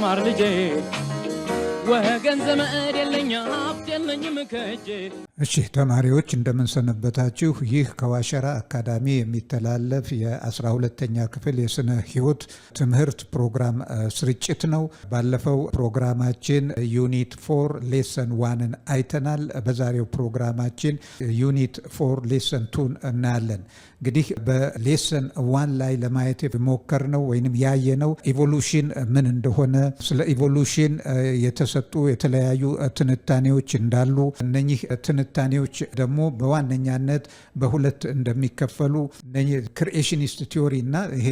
ተማር ልጄ ወገን ዘመድ የለኝ ሀብት የለኝም ከእጄ። እሺ ተማሪዎች እንደምንሰነበታችሁ። ይህ ከዋሸራ አካዳሚ የሚተላለፍ የ12ኛ ክፍል የስነ ህይወት ትምህርት ፕሮግራም ስርጭት ነው። ባለፈው ፕሮግራማችን ዩኒት 4 ሌሰን 1ን አይተናል። በዛሬው ፕሮግራማችን ዩኒት 4 ሌሰን 2 እናያለን። እንግዲህ በሌሰን 1 ላይ ለማየት የሞከርነው ወይንም ያየነው ኢቮሉሽን ምን እንደሆነ፣ ስለ ኢቮሉሽን የተሰጡ የተለያዩ ትንታኔዎች እንዳሉ፣ እነኚህ ትንታኔዎች ደግሞ በዋነኛነት በሁለት እንደሚከፈሉ፣ እነኚህ ክሪኤሽኒስት ቲዮሪ እና ይሄ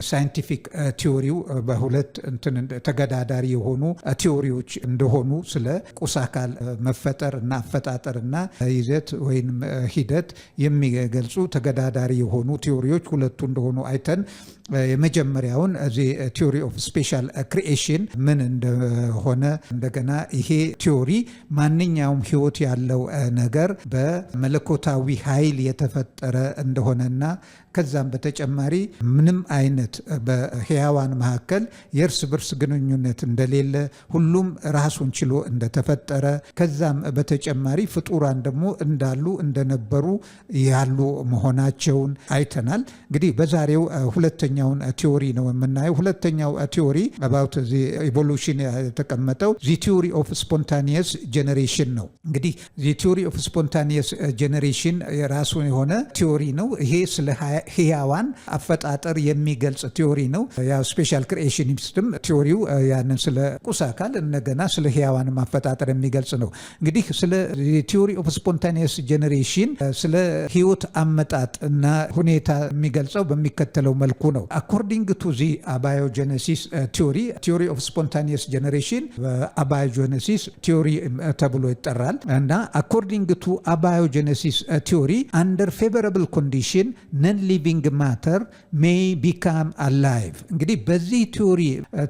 ሳይንቲፊክ ቲዮሪው በሁለት ተገዳዳሪ የሆኑ ቲዮሪዎች እንደሆኑ፣ ስለ ቁስ አካል መፈጠር እና አፈጣጠር እና ይዘት ወይም ሂደት የሚገልጹ ተገዳዳሪ የሆኑ ቲዮሪዎች ሁለቱ እንደሆኑ አይተን የመጀመሪያውን ቲዮሪ ኦፍ ስፔሻል ክሪኤሽን ምን እንደሆነ፣ እንደገና ይሄ ቲዮሪ ማንኛውም ህይወት ያለው ነገር በመለኮታዊ ኃይል የተፈጠረ እንደሆነና ከዛም በተጨማሪ ምንም አይነት በህያዋን መካከል የእርስ በርስ ግንኙነት እንደሌለ፣ ሁሉም ራሱን ችሎ እንደተፈጠረ፣ ከዛም በተጨማሪ ፍጡራን ደግሞ እንዳሉ እንደነበሩ ያሉ መሆናቸውን አይተናል። እንግዲህ በዛሬው ሁለተኛውን ቲዮሪ ነው የምናየው። ሁለተኛው ቲዮሪ about the evolution የተቀመጠው the theory of spontaneous generation ነው። እንግዲህ the theory of spontaneous generation የራሱ የሆነ ቲዮሪ ነው። ይሄ ስለ ህያዋን አፈጣጠር የሚገልጽ ቲዮሪ ነው። ያው ስፔሻል ክሪኤሽኒስትም ቲዮሪው ያንን ስለ ቁስ አካል እንደገና ስለ ህያዋን አፈጣጠር የሚገልጽ ነው። እንግዲህ ስለ ቲዮሪ ኦፍ ስፖንታኒየስ ጄኔሬሽን ስለ ህይወት አመጣጥ እና ሁኔታ የሚገልጸው በሚከተለው መልኩ ነው። አኮርዲንግ ቱ ዚ አባዮጀነሲስ ቲዮሪ ኦፍ ስፖንታኒየስ ጄኔሬሽን አባዮጀነሲስ ቲዮሪ ተብሎ ይጠራል እና አኮርዲንግ ቱ አባዮጀነሲስ ቲዮሪ አንደር ፌቨራብል ኮንዲሽን ነን ሊቪንግ ማተር ሜይ ቢካም አላይቭ። እንግዲህ በዚህ ቲዮሪ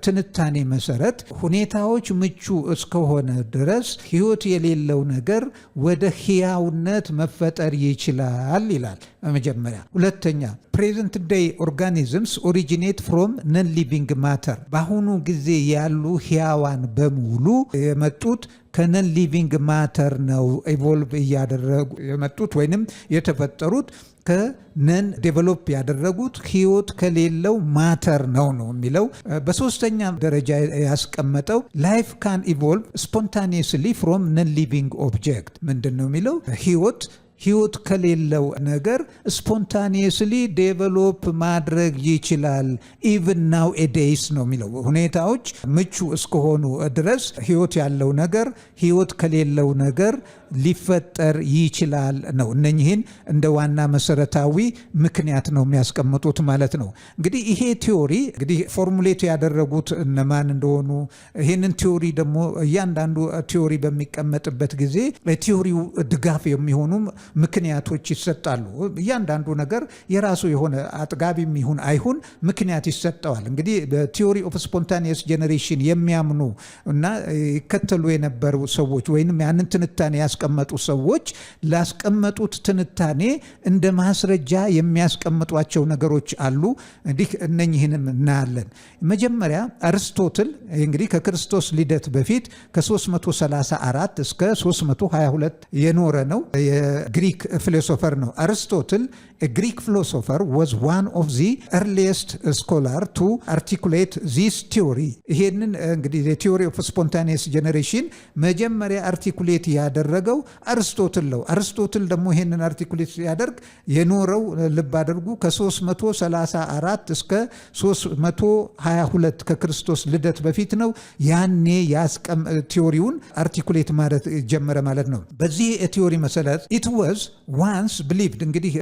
ትንታኔ መሰረት ሁኔታዎች ምቹ እስከሆነ ድረስ ህይወት የሌለው ነገር ወደ ህያውነት መፈጠር ይችላል ይላል መጀመሪያ። ሁለተኛ ፕሬዘንት ዴይ ኦርጋኒዝምስ ኦሪጂኔት ፍሮም ነን ሊቪንግ ማተር። በአሁኑ ጊዜ ያሉ ህያዋን በሙሉ የመጡት ከነን ሊቪንግ ማተር ነው ኢቮልቭ እያደረጉ የመጡት ወይንም የተፈጠሩት ከነን ዴቨሎፕ ያደረጉት ህይወት ከሌለው ማተር ነው የሚለው። በሶስተኛ ደረጃ ያስቀመጠው ላይፍ ካን ኢቮልቭ ስፖንታኒየስሊ ፍሮም ነን ሊቪንግ ኦብጀክት። ምንድን ነው የሚለው? ህይወት ከሌለው ነገር ስፖንታኒየስሊ ዴቨሎፕ ማድረግ ይችላል ኢቭን ናው ኤዴይስ ነው የሚለው። ሁኔታዎች ምቹ እስከሆኑ ድረስ ህይወት ያለው ነገር ህይወት ከሌለው ነገር ሊፈጠር ይችላል ነው። እነኚህን እንደ ዋና መሰረታዊ ምክንያት ነው የሚያስቀምጡት ማለት ነው። እንግዲህ ይሄ ቲዮሪ እንግዲህ ፎርሙሌት ያደረጉት እነማን እንደሆኑ፣ ይህንን ቲዮሪ ደግሞ እያንዳንዱ ቲዮሪ በሚቀመጥበት ጊዜ ለቲዮሪው ድጋፍ የሚሆኑ ምክንያቶች ይሰጣሉ። እያንዳንዱ ነገር የራሱ የሆነ አጥጋቢም ይሁን አይሁን ምክንያት ይሰጠዋል። እንግዲህ በቲዮሪ ኦፍ ስፖንታኒየስ ጄኔሬሽን የሚያምኑ እና ይከተሉ የነበሩ ሰዎች ወይንም ያንን ትንታኔ ያስቀመጡ ሰዎች ላስቀመጡት ትንታኔ እንደ ማስረጃ የሚያስቀምጧቸው ነገሮች አሉ። እንዲህ እነኚህንም እናያለን። መጀመሪያ አርስቶትል እንግዲህ ከክርስቶስ ልደት በፊት ከ334 እስከ 322 የኖረ ነው። የግሪክ ፊሎሶፈር ነው። አርስቶትል ግሪክ ፊሎሶፈር was one of the earliest scholar to articulate this theory። ይሄንን እንግዲህ the ኦፍ ስፖንታኒየስ ጄኔሬሽን መጀመሪያ አርቲኩሌት ያደረገው አርስቶትል ነው። አርስቶትል ደግሞ ይሄንን አርቲኩሌት ያደርግ የኖረው ልብ አድርጉ ከ334 እስከ 322 ከክርስቶስ ልደት በፊት ነው። ያኔ ቲዮሪውን አርቲኩሌት ማለት ጀመረ ማለት ነው። በዚህ ቲዮሪ መሰረት it was once believed እንግዲህ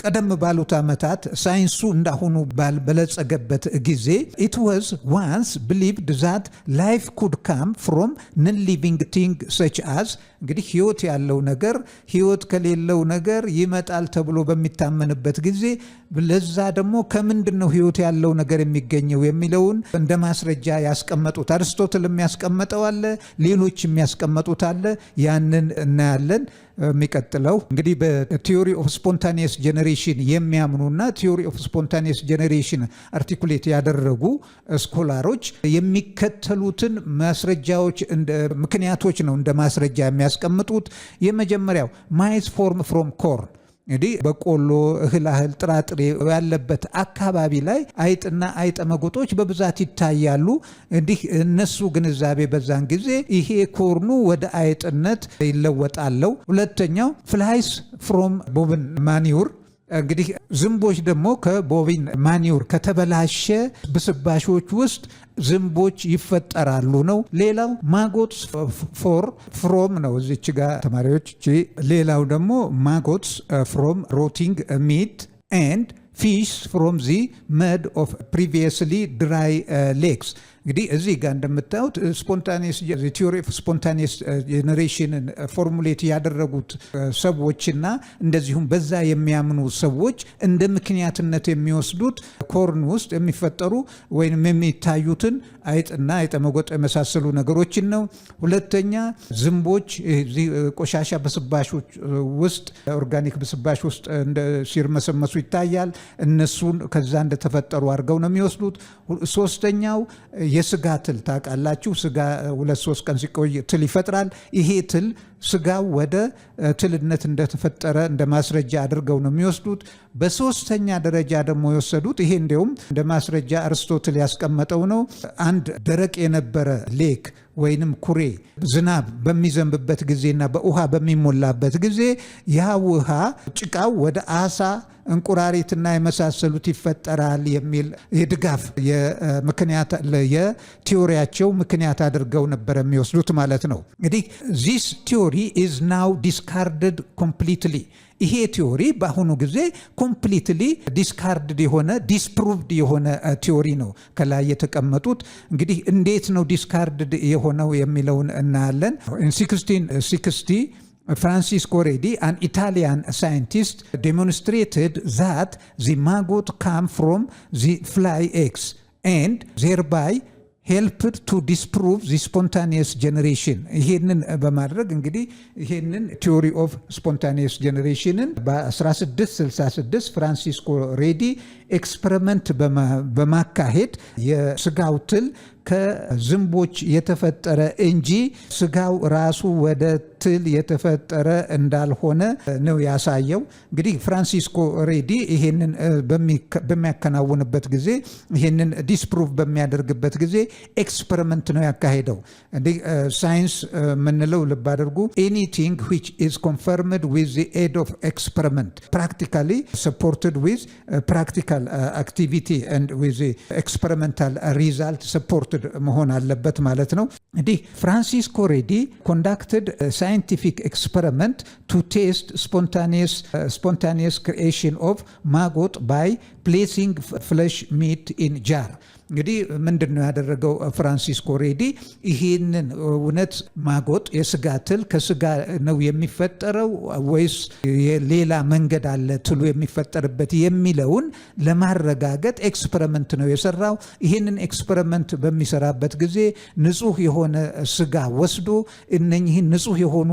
ቀደም ባሉት ዓመታት ሳይንሱ እንዳሁኑ ባልበለጸገበት ጊዜ it was once believed that life could come from non-living things such as እንግዲህ ህይወት ያለው ነገር ህይወት ከሌለው ነገር ይመጣል ተብሎ በሚታመንበት ጊዜ ለዛ ደግሞ ከምንድነው ህይወት ያለው ነገር የሚገኘው የሚለውን እንደ ማስረጃ ያስቀመጡት አርስቶትል የሚያስቀምጠው አለ፣ ሌሎች የሚያስቀምጡት አለ። ያንን እናያለን። የሚቀጥለው እንግዲህ በቲዮሪ ኦፍ ስፖንታኒየስ ጄኔሬሽን የሚያምኑና ቲዮሪ ኦፍ ስፖንታኒየስ ጄኔሬሽን አርቲኩሌት ያደረጉ ስኮላሮች የሚከተሉትን ማስረጃዎች ምክንያቶች ነው እንደ ማስረጃ የሚያስቀምጡት። የመጀመሪያው ማይስ ፎርም ፍሮም ኮርን እንግዲህ በቆሎ እህል ጥራጥሬ ያለበት አካባቢ ላይ አይጥና አይጠመጎጦች በብዛት ይታያሉ። እንዲህ እነሱ ግንዛቤ በዛን ጊዜ ይሄ ኮርኑ ወደ አይጥነት ይለወጣለው። ሁለተኛው ፍላይስ ፍሮም ቦብን ማኒውር እንግዲህ ዝንቦች ደግሞ ከቦቪን ማኒውር ከተበላሸ ብስባሾች ውስጥ ዝንቦች ይፈጠራሉ ነው። ሌላው ማጎትስ ፍሮም ነው እዚች ጋር ተማሪዎች። ሌላው ደግሞ ማጎትስ ፍሮም ሮቲንግ ሚት ኤንድ ፊሽ ፍሮም ዚ መድ ኦፍ ፕሪቪየስሊ ድራይ ሌክስ። እንግዲህ እዚህ ጋር እንደምታዩት ስፖንታኒየስ ቲዮሪ ኦፍ ስፖንታኒየስ ጄኔሬሽንን ፎርሙሌት ያደረጉት ሰዎችና እንደዚሁም በዛ የሚያምኑ ሰዎች እንደ ምክንያትነት የሚወስዱት ኮርን ውስጥ የሚፈጠሩ ወይም የሚታዩትን አይጥና አይጠመጎጥ የመሳሰሉ ነገሮችን ነው። ሁለተኛ ዝንቦች ቆሻሻ በስባሾች ውስጥ ኦርጋኒክ በስባሽ ውስጥ ሲርመሰመሱ ይታያል። እነሱን ከዛ እንደተፈጠሩ አድርገው ነው የሚወስዱት። ሶስተኛው የስጋ ትል ታውቃላችሁ። ስጋ 2-3 ቀን ሲቆይ ትል ይፈጥራል። ይሄ ትል ስጋው ወደ ትልነት እንደተፈጠረ እንደ ማስረጃ አድርገው ነው የሚወስዱት። በሶስተኛ ደረጃ ደግሞ የወሰዱት ይሄ እንዲያውም እንደ ማስረጃ አርስቶትል ያስቀመጠው ነው። አንድ ደረቅ የነበረ ሌክ ወይንም ኩሬ ዝናብ በሚዘንብበት ጊዜና በውሃ በሚሞላበት ጊዜ ያ ውሃ ጭቃው ወደ አሳ እንቁራሪትና የመሳሰሉት ይፈጠራል የሚል የድጋፍ ምክንያት የቲዮሪያቸው ምክንያት አድርገው ነበር የሚወስዱት ማለት ነው። እንግዲህ this theory is now discarded completely። ይሄ ቲዮሪ በአሁኑ ጊዜ ኮምፕሊትሊ ዲስካርድድ የሆነ ዲስፕሩቭድ የሆነ ቲዮሪ ነው ከላይ የተቀመጡት። እንግዲህ እንዴት ነው ዲስካርድድ የሆነው የሚለውን እናያለን። 1660 Francisco Redi, an Italian scientist, demonstrated that the maggot came from the fly eggs and thereby helped to disprove the spontaneous generation። ይሄንን በማድረግ እንግዲህ ይሄንን ቲዮሪ ኦፍ ስፖንታኒየስ ጄኔሬሽንን በ1666 ፍራንሲስኮ ሬዲ ኤክስፐሪመንት በማካሄድ የስጋው ትል ከዝንቦች የተፈጠረ እንጂ ስጋው ራሱ ወደ ትል የተፈጠረ እንዳልሆነ ነው ያሳየው። እንግዲህ ፍራንሲስኮ ሬዲ ይሄንን በሚያከናውንበት ጊዜ ይሄንን ዲስፕሩቭ በሚያደርግበት ጊዜ ኤክስፐሪመንት ነው ያካሄደው። እንግዲህ ሳይንስ ምንለው ልብ አድርጉ፣ anything which is confirmed with the aid of experiment, practically supported with practical activity and with the experimental result supported መሆን አለበት ማለት ነው። እንግዲህ ፍራንሲስኮ ሬዲ conducted a scientific experiment to test spontaneous creation of maggot by placing flesh meat in jar። እንግዲህ ምንድነው ያደረገው ፍራንሲስኮ ሬዲ? ይሄንን እውነት ማጎጥ የስጋ ትል ከስጋ ነው የሚፈጠረው ወይስ ሌላ መንገድ አለ ትሉ የሚፈጠርበት የሚለውን ለማረጋገጥ ኤክስፐሪመንት ነው የሰራው። ይሄንን ኤክስፐሪመንት በሚሰራበት ጊዜ ንጹህ የሆነ ስጋ ወስዶ እነኚህን ንጹህ የሆኑ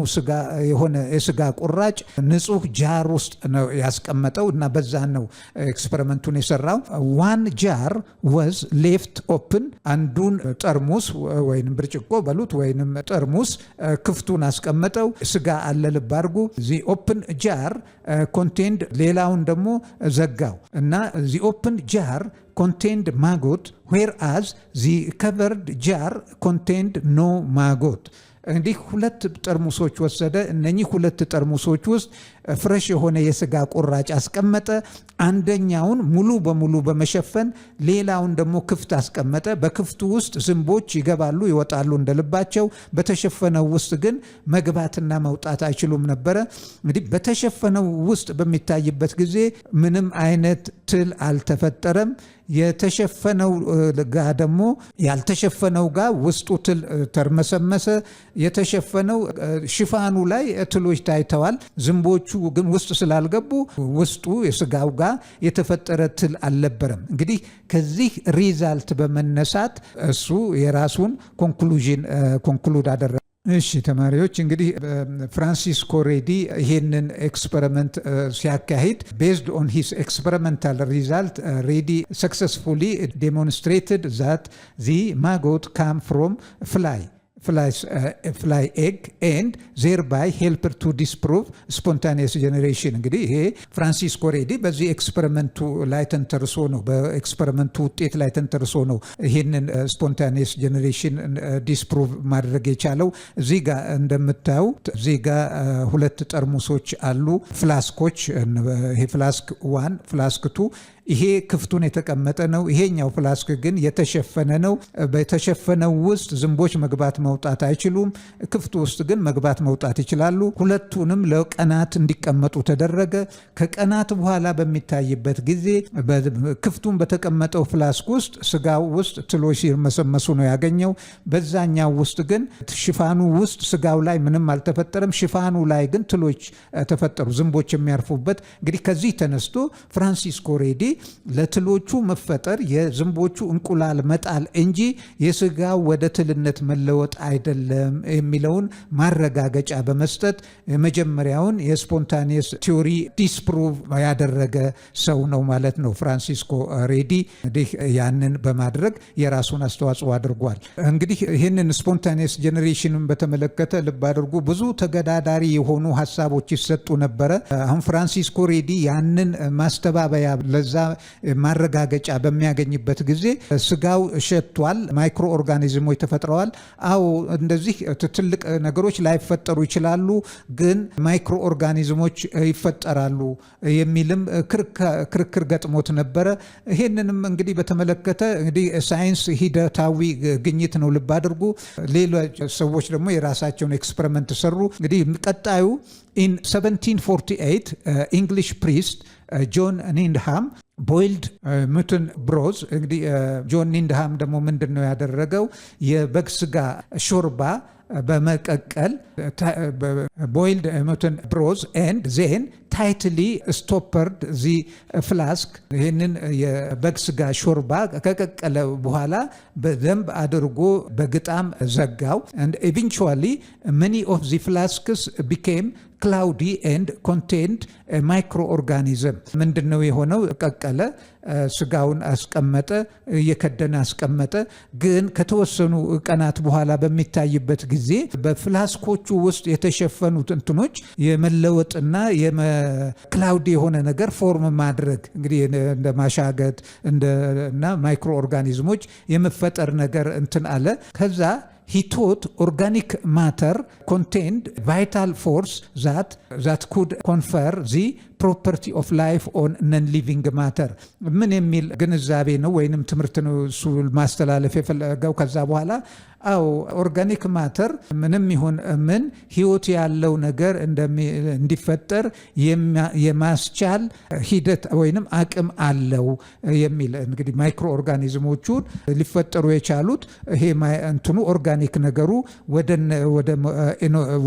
የስጋ ቁራጭ ንጹህ ጃር ውስጥ ነው ያስቀመጠው እና በዛ ነው ኤክስፐሪመንቱን የሰራው። one jar was left open። አንዱን ጠርሙስ ወይንም ብርጭቆ በሉት ወይንም ጠርሙስ ክፍቱን አስቀመጠው። ስጋ አለ ልብ አድርጉ። the open jar contained ሌላውን ደግሞ ዘጋው እና the open jar contained maggot whereas the covered jar contained no maggot። እንግዲህ ሁለት ጠርሙሶች ወሰደ። እነኚህ ሁለት ጠርሙሶች ውስጥ ፍሬሽ የሆነ የስጋ ቁራጭ አስቀመጠ። አንደኛውን ሙሉ በሙሉ በመሸፈን ሌላውን ደግሞ ክፍት አስቀመጠ። በክፍቱ ውስጥ ዝንቦች ይገባሉ ይወጣሉ እንደልባቸው። በተሸፈነው ውስጥ ግን መግባትና መውጣት አይችሉም ነበረ። እንግዲህ በተሸፈነው ውስጥ በሚታይበት ጊዜ ምንም አይነት ትል አልተፈጠረም። የተሸፈነው ጋ ደግሞ ያልተሸፈነው ጋ ውስጡ ትል ተርመሰመሰ። የተሸፈነው ሽፋኑ ላይ ትሎች ታይተዋል። ዝንቦቹ ግን ውስጥ ስላልገቡ ውስጡ የስጋው ጋ የተፈጠረ ትል አልነበረም። እንግዲህ ከዚህ ሪዛልት በመነሳት እሱ የራሱን ኮንክሉድ አደረገ። እሺ ተማሪዎች እንግዲህ ፍራንሲስኮ ሬዲ ይሄንን ኤክስፐሪመንት ሲያካሂድ ቤዝድ ኦን ሂስ ኤክስፐሪመንታል ሪዛልት ሬዲ ሰክሰስፉሊ ዴሞንስትሬትድ ዛት ዚ ማጎት ካም ፍሮም fly egg and thereby helped to disprove spontaneous generation። እንግዲህ ይሄ ፍራንሲስኮ ሬዲ በዚህ ኤክስፐሪመንቱ ላይ ተንተርሶ ነው በኤክስፐሪመንቱ ውጤት ላይ ተንተርሶ ነው ይሄንን ስፖንታኒየስ ጀነሬሽን ዲስፕሩቭ ማድረግ የቻለው። እዚህ ጋር እንደምታዩ እዚህ ጋር ሁለት ጠርሙሶች አሉ፣ ፍላስኮች። ይሄ ፍላስክ 1 ፍላስክ 2 ይሄ ክፍቱን የተቀመጠ ነው። ይሄኛው ፍላስክ ግን የተሸፈነ ነው። በተሸፈነው ውስጥ ዝንቦች መግባት መውጣት አይችሉም። ክፍቱ ውስጥ ግን መግባት መውጣት ይችላሉ። ሁለቱንም ለቀናት እንዲቀመጡ ተደረገ። ከቀናት በኋላ በሚታይበት ጊዜ ክፍቱን በተቀመጠው ፍላስክ ውስጥ ስጋው ውስጥ ትሎች ሲርመሰመሱ ነው ያገኘው። በዛኛው ውስጥ ግን ሽፋኑ ውስጥ ስጋው ላይ ምንም አልተፈጠረም። ሽፋኑ ላይ ግን ትሎች ተፈጠሩ፣ ዝንቦች የሚያርፉበት። እንግዲህ ከዚህ ተነስቶ ፍራንሲስኮ ሬዲ ለትሎቹ መፈጠር የዝንቦቹ እንቁላል መጣል እንጂ የስጋው ወደ ትልነት መለወጥ አይደለም የሚለውን ማረጋገጫ በመስጠት የመጀመሪያውን የስፖንታኒየስ ቲዮሪ ዲስፕሩቭ ያደረገ ሰው ነው ማለት ነው ፍራንሲስኮ ሬዲ። እንግዲህ ያንን በማድረግ የራሱን አስተዋጽኦ አድርጓል። እንግዲህ ይህንን ስፖንታኒየስ ጄኔሬሽንን በተመለከተ ልብ አድርጉ፣ ብዙ ተገዳዳሪ የሆኑ ሀሳቦች ይሰጡ ነበረ። አሁን ፍራንሲስኮ ሬዲ ያንን ማስተባበያ ለዛ ማረጋገጫ በሚያገኝበት ጊዜ ስጋው ሸቷል፣ ማይክሮ ኦርጋኒዝሞች ተፈጥረዋል። አዎ እንደዚህ ትልቅ ነገሮች ላይፈጠሩ ይችላሉ፣ ግን ማይክሮ ኦርጋኒዝሞች ይፈጠራሉ የሚልም ክርክር ገጥሞት ነበረ። ይሄንንም እንግዲህ በተመለከተ እንግዲህ ሳይንስ ሂደታዊ ግኝት ነው፣ ልብ አድርጉ። ሌሎች ሰዎች ደግሞ የራሳቸውን ኤክስፐሪመንት ሰሩ። እንግዲህ ቀጣዩ in 1748 English priest ጆን ኒንድሃም ቦይልድ ሙትን ብሮዝ። እንግዲህ ጆን ኒንድሃም ደግሞ ምንድን ነው ያደረገው? የበግ ስጋ ሾርባ በመቀቀል ቦይልድ ሙትን ብሮዝ ኤንድ ዜን ታይትሊ ስቶፐርድ ዚ ፍላስክ። ይህንን የበግ ስጋ ሾርባ ከቀቀለ በኋላ በደንብ አድርጎ በግጣም ዘጋው። and eventually many of the flasks became cloudy and contained a microorganism። ምንድነው የሆነው? ቀቀለ፣ ስጋውን አስቀመጠ፣ እየከደነ አስቀመጠ። ግን ከተወሰኑ ቀናት በኋላ በሚታይበት ጊዜ በፍላስኮቹ ውስጥ የተሸፈኑት እንትኖች የመለወጥና ክላውድ የሆነ ነገር ፎርም ማድረግ እንግዲህ እንደ ማሻገት እና ማይክሮ ኦርጋኒዝሞች የመፈጠር ነገር እንትን አለ። ከዛ he thought organic matter contained vital force that could confer the property of life on non-living matter። ምን የሚል ግንዛቤ ነው ወይንም ትምህርት ነው እሱ ማስተላለፍ የፈለገው? ከዛ በኋላ አው ኦርጋኒክ ማተር ምንም ይሁን ምን ህይወት ያለው ነገር እንዲፈጠር የማስቻል ሂደት ወይንም አቅም አለው የሚል እንግዲህ ማይክሮ ኦርጋኒዝሞቹ ሊፈጠሩ የቻሉት ይሄ እንትኑ ኦርጋኒክ ነገሩ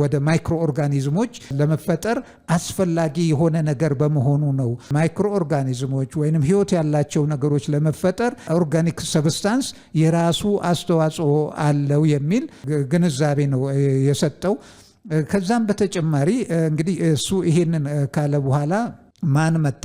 ወደ ማይክሮ ኦርጋኒዝሞች ለመፈጠር አስፈላጊ የሆነ ነገር በመሆኑ ነው። ማይክሮ ኦርጋኒዝሞች ወይንም ህይወት ያላቸው ነገሮች ለመፈጠር ኦርጋኒክ ሰብስታንስ የራሱ አስተዋጽኦ አለው የሚል ግንዛቤ ነው የሰጠው። ከዛም በተጨማሪ እንግዲህ እሱ ይሄንን ካለ በኋላ ማን መጣ?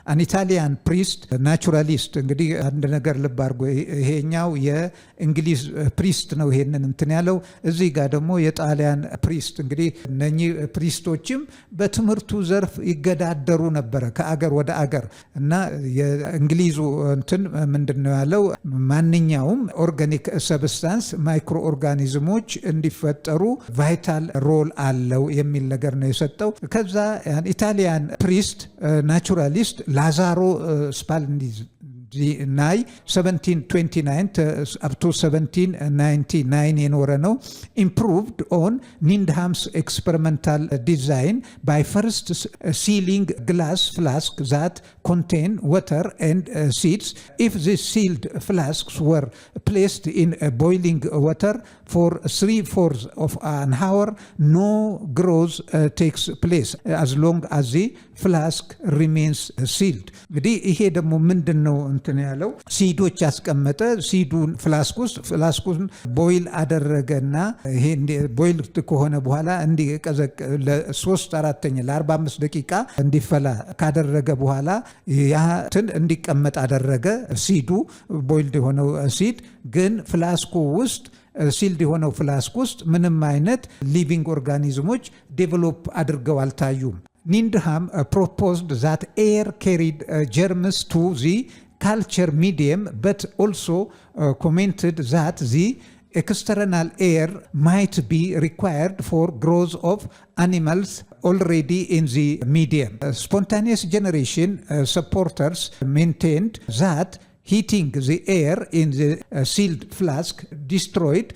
አን ኢታሊያን ፕሪስት ናቹራሊስት። እንግዲህ አንድ ነገር ልብ አድርጎ ይሄኛው የእንግሊዝ ፕሪስት ነው ይሄንን እንትን ያለው። እዚህ ጋር ደግሞ የጣሊያን ፕሪስት። እንግዲህ እነኚህ ፕሪስቶችም በትምህርቱ ዘርፍ ይገዳደሩ ነበረ ከአገር ወደ አገር እና የእንግሊዙ እንትን ምንድን ነው ያለው? ማንኛውም ኦርጋኒክ ሰብስታንስ ማይክሮ ኦርጋኒዝሞች እንዲፈጠሩ ቫይታል ሮል አለው የሚል ነገር ነው የሰጠው። ከዛ ኢታሊያን ፕሪስት ናቹራሊስት ላዛሮ 1729 up to 1799 የኖረ ነው። improved on Needham's experimental design by first sealing glass flasks that contain water and seeds. If the sealed flasks were placed in boiling water for 3/4 of an hour, no growth takes place as long as the flask remains sealed. እንግዲህ ይሄ ደግሞ ምንድነው እንትን ያለው ሲዶች ያስቀመጠ ሲዱን ፍላስኩን ቦይል አደረገና ይሄ ቦይል ከሆነ በኋላ እንዲቀዘቅ ለ3/4 ለ45 ደቂቃ እንዲፈላ ካደረገ በኋላ ያትን እንዲቀመጥ አደረገ። ሲዱ ቦይልድ የሆነው ሲድ ግን ፍላስኩ ውስጥ ሲልድ የሆነው ፍላስክ ውስጥ ምንም አይነት ሊቪንግ ኦርጋኒዝሞች ዴቨሎፕ አድርገው አልታዩም። Needham proposed that air carried germs to the culture medium, but also commented that the external air might be required for growth of animals already in the medium. Spontaneous generation supporters maintained that heating the air in the sealed flask destroyed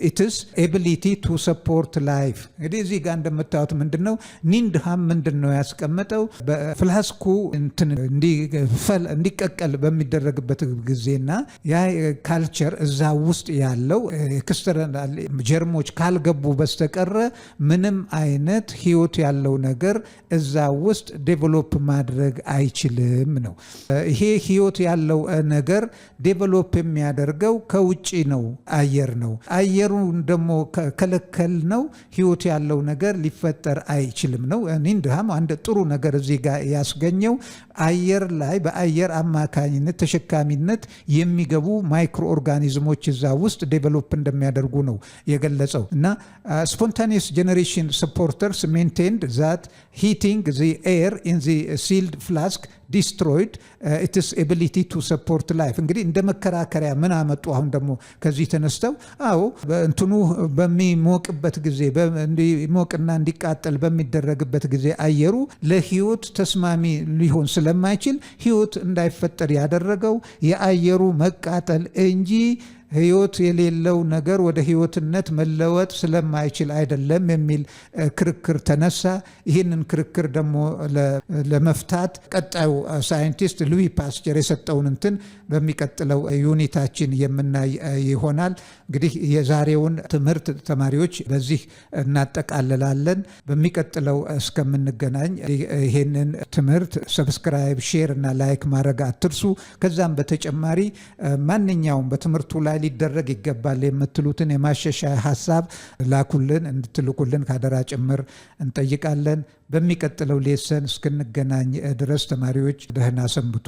its ability to support life. እንግዲህ እዚህ ጋር እንደምታዩት ምንድነው ኒንድሃም ምንድነው ያስቀመጠው በፍላስኩ እንዲቀቀል በሚደረግበት ጊዜና ያ ካልቸር እዛ ውስጥ ያለው ኤክስተርናል ጀርሞች ካልገቡ በስተቀር ምንም አይነት ህይወት ያለው ነገር እዛ ውስጥ ዴቨሎፕ ማድረግ አይችልም ነው። ይሄ ህይወት ያለው ነገር ዴቨሎፕ የሚያደርገው ከውጪ ነው፣ አየር ነው። አየሩን ደግሞ ከለከል ነው ህይወት ያለው ነገር ሊፈጠር አይችልም ነው። ኒንድሃም አንድ ጥሩ ነገር እዚህ ጋር ያስገኘው አየር ላይ በአየር አማካኝነት ተሸካሚነት የሚገቡ ማይክሮ ኦርጋኒዝሞች እዛ ውስጥ ዴቨሎፕ እንደሚያደርጉ ነው የገለጸው። እና spontaneous generation supporters maintained that heating the air in the sealed flask destroyed its ability to support life. እንግዲህ እንደ መከራከሪያ ምን አመጡ? አሁን ደግሞ ከዚህ ተነስተው እንትኑ በሚሞቅበት ጊዜ እንዲሞቅና እንዲቃጠል በሚደረግበት ጊዜ አየሩ ለህይወት ተስማሚ ሊሆን ስለማይችል ህይወት እንዳይፈጠር ያደረገው የአየሩ መቃጠል እንጂ ህይወት የሌለው ነገር ወደ ህይወትነት መለወጥ ስለማይችል አይደለም የሚል ክርክር ተነሳ። ይህንን ክርክር ደግሞ ለመፍታት ቀጣዩ ሳይንቲስት ሉዊ ፓስቸር የሰጠውን እንትን በሚቀጥለው ዩኒታችን የምናይ ይሆናል። እንግዲህ የዛሬውን ትምህርት ተማሪዎች በዚህ እናጠቃልላለን። በሚቀጥለው እስከምንገናኝ ይሄንን ትምህርት ሰብስክራይብ፣ ሼር እና ላይክ ማድረግ አትርሱ። ከዛም በተጨማሪ ማንኛውም በትምህርቱ ላይ ሊደረግ ይገባል የምትሉትን የማሻሻያ ሐሳብ ላኩልን፣ እንድትልኩልን ካደራ ጭምር እንጠይቃለን። በሚቀጥለው ሌሰን እስክንገናኝ ድረስ ተማሪዎች ደህና ሰንብቱ።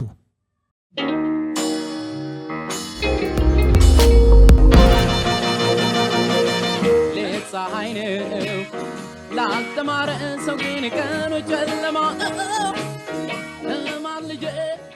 ፀሐይ ነው ላልተማረ ሰው ግን ቀኑ ጨለማ